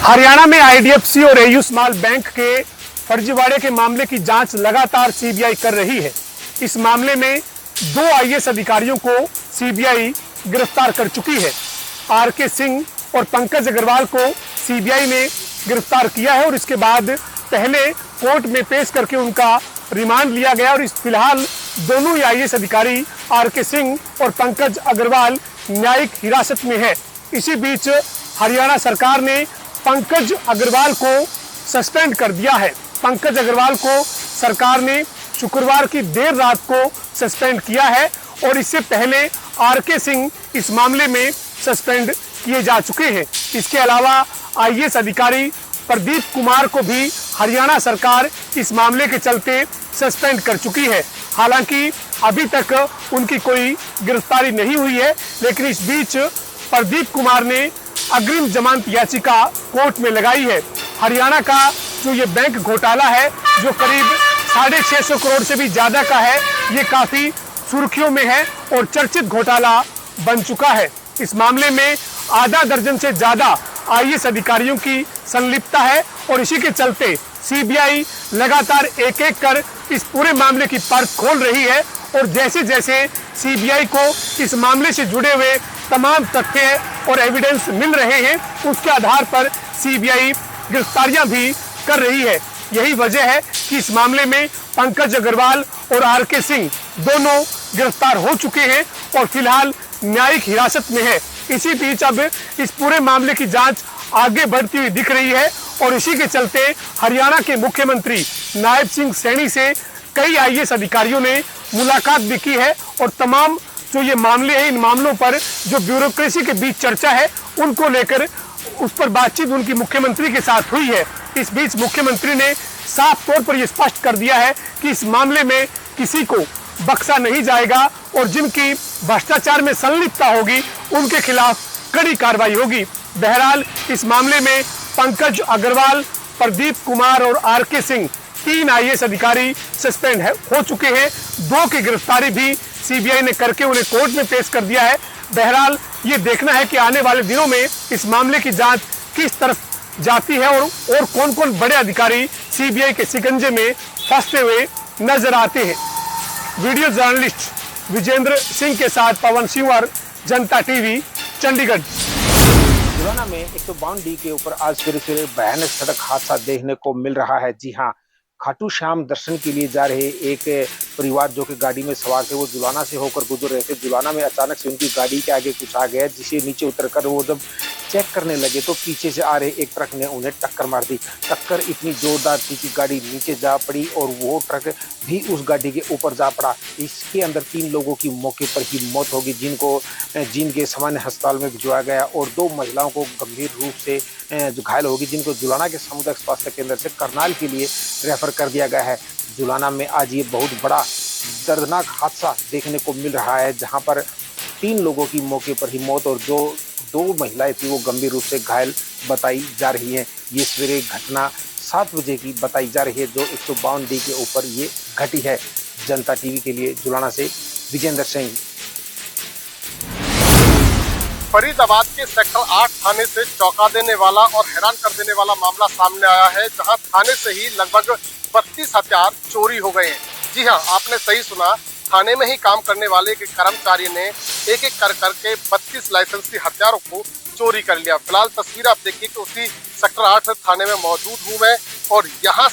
हरियाणा में आईडीएफसी और AU small bank के फर्जीवाड़े के मामले की जांच लगातार सीबीआई कर रही है। इस मामले में 2 आईएएस अधिकारियों को सीबीआई गिरफ्तार कर चुकी है। आरके सिंह और पंकज अग्रवाल को सीबीआई ने गिरफ्तार किया है और इसके बाद पहले कोर्ट में पेश करके उनका रिमांड लिया गया और इस फिलहाल दोनों ही आईएएस अधिकारी आरके सिंह और पंकज अग्रवाल न्यायिक हिरासत में है। इसी बीच हरियाणा सरकार ने पंकज अग्रवाल को सस्पेंड कर दिया है। पंकज अग्रवाल को सरकार ने शुक्रवार की देर रात को सस्पेंड किया है और इससे पहले आरके सिंह इस मामले में सस्पेंड किए जा चुके हैं। इसके अलावा आईएएस अधिकारी प्रदीप कुमार को भी हरियाणा सरकार इस मामले के चलते सस्पेंड कर चुकी है। हालांकि अभी तक उनकी कोई गिरफ्तारी नहीं हुई है, लेकिन इस बीच प्रदीप कुमार ने अग्रिम जमानत याचिका कोर्ट में लगाई है। हरियाणा का जो ये बैंक घोटाला है, जो करीब 650 करोड़ से भी ज्यादा का है, ये काफी सुर्खियों में है और चर्चित घोटाला बन चुका है। इस मामले में आधा दर्जन से ज्यादा आईएएस अधिकारियों की संलिप्तता है और इसी के चलते सीबीआई लगातार एक एक कर इस पूरे मामले की पर्च खोल रही है और जैसे जैसे सीबीआई को इस मामले से जुड़े हुए तमाम तथ्य और एविडेंस मिल रहे हैं, उसके आधार पर सीबीआई गिरफ्तारियां भी कर रही है। यही वजह है कि इस मामले में पंकज अग्रवाल और आरके सिंह दोनों गिरफ्तार हो चुके हैं और फिलहाल न्यायिक हिरासत में है। इसी बीच अब इस पूरे मामले की जांच आगे बढ़ती हुई दिख रही है और इसी के चलते हरियाणा के मुख्यमंत्री नायब सिंह सैनी से कई आईएएस अधिकारियों ने मुलाकात भी की है और तमाम जो ये मामले हैं, इन मामलों पर जो ब्यूरोक्रेसी के बीच चर्चा है, उनको लेकर उस पर बातचीत उनकी मुख्यमंत्री के साथ हुई है। इस बीच मुख्यमंत्री ने साफ तौर पर यह स्पष्ट कर दिया है कि इस मामले में किसी को बख्शा नहीं जाएगा और जिनकी भ्रष्टाचार में संलिप्तता होगी उनके खिलाफ कड़ी कार्रवाई होगी। बहरहाल इस मामले में पंकज अग्रवाल, प्रदीप कुमार और आरके सिंह 3 आईएएस अधिकारी सस्पेंड हो चुके हैं। 2 की गिरफ्तारी भी सीबीआई ने करके उन्हें कोर्ट में पेश कर दिया है। बहरहाल ये देखना है कि आने वाले दिनों में इस मामले की जांच किस तरफ जाती है और कौन कौन बड़े अधिकारी सीबीआई के शिकंजे में फंसते हुए नजर आते हैं। वीडियो जर्नलिस्ट विजेंद्र सिंह के साथ पवन सिंह, जनता टीवी, चंडीगढ़। जुलाना में 152D के ऊपर आज सवेरे भयानक सड़क हादसा देखने को मिल रहा है। जी हाँ, खाटू श्याम दर्शन के लिए जा रहे एक परिवार जो कि गाड़ी में सवार थे, वो जुलाना से होकर गुजर रहे थे। जुलाना में अचानक से उनकी गाड़ी के आगे कुछ आ गया, जिसे नीचे उतरकर वो जब चेक करने लगे तो पीछे से आ रहे एक ट्रक ने उन्हें टक्कर मार दी। टक्कर इतनी जोरदार थी कि गाड़ी नीचे जा पड़ी और वो ट्रक भी उस गाड़ी के ऊपर जा पड़ा। इसके अंदर 3 लोगों की मौके पर ही मौत होगी, जिनके सामान्य अस्पताल में भिजवाया गया और 2 महिलाओं को गंभीर रूप से जो घायल होगी, जिनको जुलाना के सामुदायिक स्वास्थ्य केंद्र से करनाल के लिए रेफर कर दिया गया है। जुलाना में आज ये बहुत बड़ा दर्दनाक हादसा देखने को मिल रहा है, जहां पर 3 लोगों की मौके पर ही मौत और जो 2 महिलाएं थी वो गंभीर रूप से घायल बताई जा रही हैं। ये सवेरे घटना 7 बजे की बताई जा रही है, जो 152D के ऊपर ये घटी है। जनता टीवी के लिए जुलाना से विजेंद्र सिंह। फरीदाबाद के सेक्टर 8 थाने से चौंका देने वाला और हैरान कर देने वाला मामला सामने आया है, जहां थाने से ही लगभग 32 हथियार चोरी हो गए हैं। जी हां, आपने सही सुना, थाने में ही काम करने वाले के कर्मचारी ने एक एक कर करके 32 लाइसेंसी हथियारों को चोरी कर लिया। फिलहाल तस्वीर आप देखिए कि उसी सेक्टर 8 थाने में मौजूद हूँ मैं और यहाँ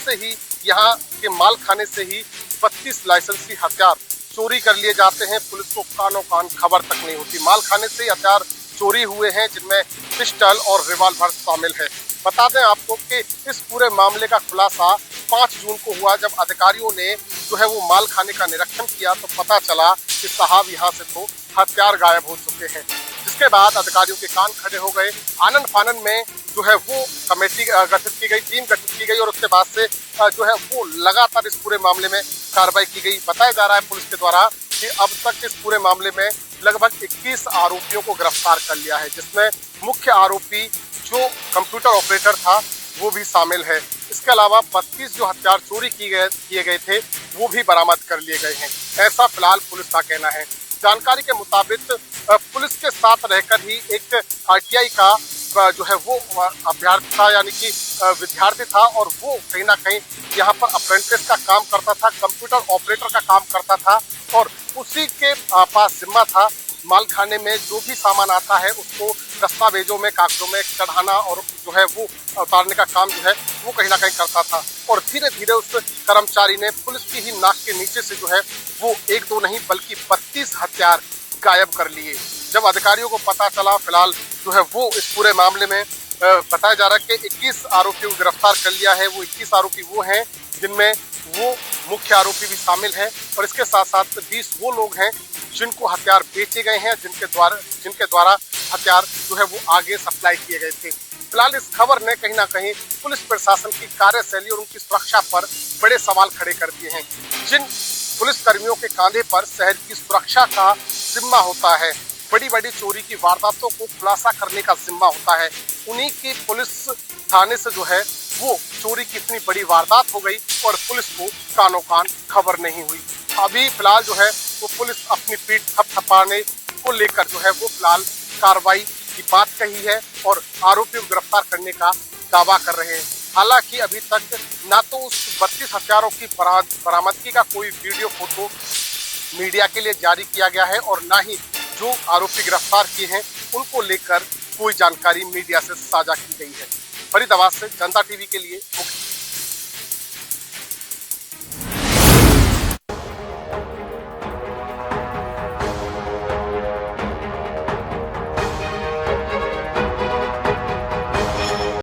के माल खाने से ही 32 लाइसेंसी हथियार चोरी कर लिए जाते हैं। पुलिस को कानों कान खबर तक नहीं होती। माल खाने से हथियार चोरी हुए हैं, जिनमें पिस्टल और रिवॉल्वर शामिल है। बता दें आपको कि इस पूरे मामले का खुलासा 5 जून को हुआ, जब अधिकारियों ने जो है वो माल खाने का निरीक्षण किया तो पता चला कि साहब यहाँ से तो हथियार गायब हो चुके हैं। जिसके बाद अधिकारियों के कान खड़े हो गए। आनंद फानन में जो है वो कमेटी गठित की गई, टीम गठित की गई और उसके बाद से जो है वो लगातार इस पूरे मामले में कार्रवाई की गई। बताया जा रहा है पुलिस के द्वारा कि अब तक इस पूरे मामले में लगभग 21 आरोपियों को गिरफ्तार कर लिया है, जिसमें मुख्य आरोपी जो कंप्यूटर ऑपरेटर था वो भी शामिल है। इसके अलावा 32 जो हथियार चोरी किए गए थे वो भी बरामद कर लिए गए हैं, ऐसा फिलहाल पुलिस का कहना है। जानकारी के मुताबिक पुलिस के साथ रहकर ही एक आरटीआई का जो है वो अभ्यर्थी था, यानी कि विद्यार्थी था, और वो कहीं ना कहीं यहाँ पर अप्रेंटिस का काम करता था, कंप्यूटर ऑपरेटर का काम करता था, और उसी के पास जिम्मा था माल खाने में जो भी सामान आता है उसको दस्तावेजों में, कागजों में चढ़ाना और जो है वो उतारने का काम जो है वो कहीं ना कहीं करता था। और धीरे धीरे उस कर्मचारी ने पुलिस की ही नाक के नीचे से जो है वो एक दो नहीं बल्कि 32 हथियार गायब कर लिए। जब अधिकारियों को पता चला, फिलहाल जो है वो इस पूरे मामले में बताया जा रहा है कि 21 आरोपियों को गिरफ्तार कर लिया है। वो 21 आरोपी वो हैं जिनमें वो मुख्य आरोपी भी शामिल हैं, और इसके साथ साथ 20 वो लोग हैं जिनको हथियार बेचे गए हैं, जिनके द्वारा हथियार जो है वो आगे सप्लाई किए गए थे। फिलहाल इस खबर ने कहीं ना कहीं पुलिस प्रशासन की कार्यशैली और उनकी सुरक्षा पर बड़े सवाल खड़े कर दिए हैं। जिन पुलिस कर्मियों के कांधे पर शहर की सुरक्षा का जिम्मा होता है, बड़ी बड़ी चोरी की वारदातों को खुलासा करने का जिम्मा होता है, उन्हीं की पुलिस थाने से जो है वो चोरी की इतनी बड़ी वारदात हो गई और पुलिस को कानो कान खबर नहीं हुई। अभी फिलहाल जो है वो पुलिस अपनी पीठ थपथपाने को लेकर जो है वो फिलहाल कार्रवाई की बात कही है और आरोपियों को गिरफ्तार करने का दावा कर रहे हैं। हालांकि अभी तक ना तो उस 32 हथियारों की बरामदगी का कोई वीडियो फोटो मीडिया के लिए जारी किया गया है, और ना ही जो आरोपी गिरफ्तार किए हैं उनको लेकर कोई जानकारी मीडिया से साझा की गई है। फरीदाबाद से जनता टीवी के लिए मुख्य